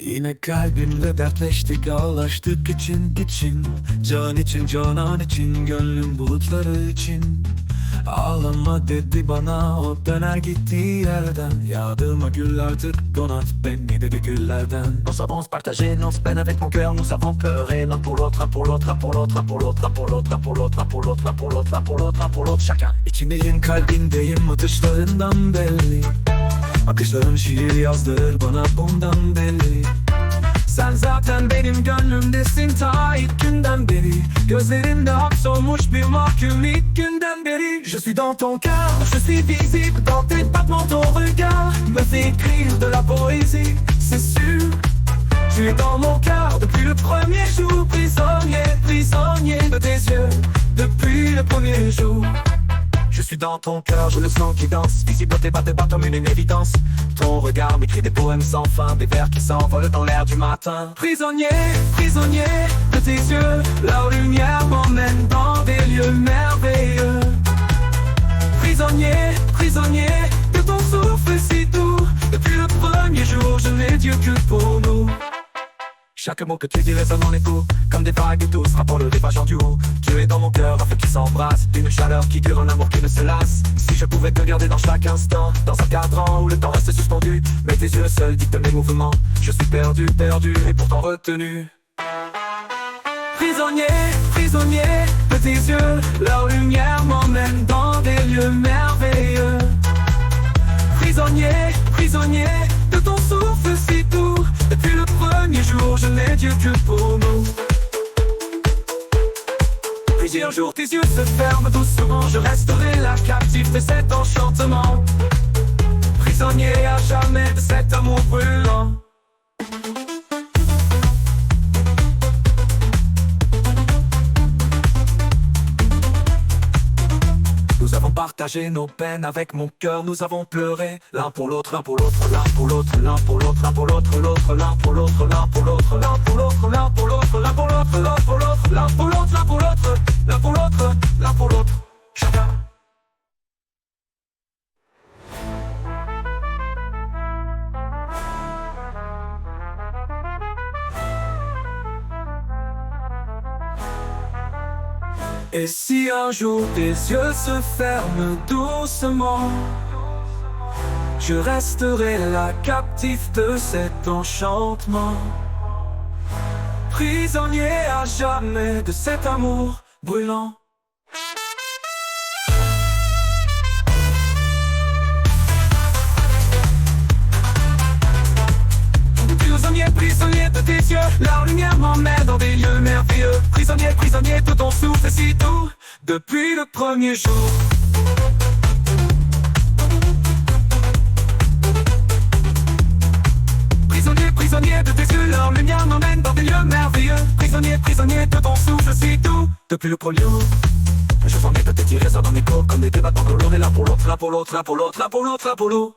Yine kalbimle dertleştik, ağlaştık için Can için, canan için, gönlüm bulutları için. Ağlama dedi bana o döner gittiği yerden. Yağdırma gül artık, donat beni dedi güllerden. Nous savons se partager nos peines avec mon cœur. Nous savons pleurer l'un pour l'autre, l'un pour l'autre, l'un pour l'autre, l'un pour l'autre, l'un pour l'autre, l'un pour l'autre, l'un pour l'autre, l'un pour l'autre, l'un pour l'autre, l'un pour l'autre, chacun. İçindeyim, kalbindeyim, atışlarından belli. Akışların şiir yazdırır bana, bundan belli. Sen zaten benim gönlümdesin ta ilk günden beri. Gözlerimde hapsolmuş bir mahkum ilk günden beri. Je suis dans ton cœur, je suis visible dans tes battements, ton regard me fait écrire de la poésie, c'est sûr. Tu es dans mon cœur depuis le premier jour, prisonnier, prisonnier de tes yeux, depuis le premier jour. Je suis dans ton cœur, je le sens qui danse, visible dans tes bas comme une évidence. Ton regard m'écrit des poèmes sans fin, des vers qui s'envolent dans l'air du matin. Prisonnier, prisonnier de tes yeux, la lumière m'emmène dans des lieux merveilleux. Prisonnier, prisonnier de ton souffle si doux, depuis le premier jour je n'ai Dieu que pour nous. Chaque mot que tu dis résonne en écho, comme des vagues douces rapportent des pages en duo. Tu es dans mon cœur, un feu qui s'embrasse, une chaleur qui dure, un amour qui ne se lasse. Si je pouvais te garder dans chaque instant, dans un cadran où le temps reste suspendu, mais tes yeux seuls dictent mes mouvements. Je suis perdu, perdu et pourtant retenu. Prisonnier, prisonnier de tes yeux, leur lumière m'emmène dans des lieux merveilleux. Prisonnier, prisonnier de ton souffle si doux, depuis le premier jour je n'ai Dieu que pour nous. Plusieurs jours tes yeux se ferment doucement, je resterai là captif de cet enchantement. Prisonnier à jamais de cet amour brûlant. Nous avons partagé nos peines avec mon cœur, nous avons pleuré l'un pour l'autre, l'un pour l'autre, l'un pour l'autre, l'un pour l'autre, l'un pour l'autre, l'autre, l'un pour l'autre, l'un pour l'autre, l'un pour l'autre, l'un pour l'autre, l'un pour l'autre, l'un pour l'autre, l'un pour l'autre, l'un pour l'autre, l'un pour l'autre, l'un pour l'autre, chacun. Et si un jour tes yeux se ferment doucement, je resterai là captif de cet enchantement. Prisonnier à jamais de cet amour brûlant. Prisonnier, prisonnier de tes yeux, la lumière m'emmène dans des lieux merveilleux. Prisonnier, prisonnier de ton souffle si doux, depuis le premier jour. Prisonnier, prisonnier de tes yeux, leur lumière m'emmène dans des lieux merveilleux. Prisonnier, prisonnier de ton souffle si doux, depuis le premier jour. Je sens que tes tirs résonnent en écho comme des débats dans l'eau, et l'un pour l'autre, l'un pour l'autre, l'un pour l'autre, l'un pour l'autre, l'un pour l'autre.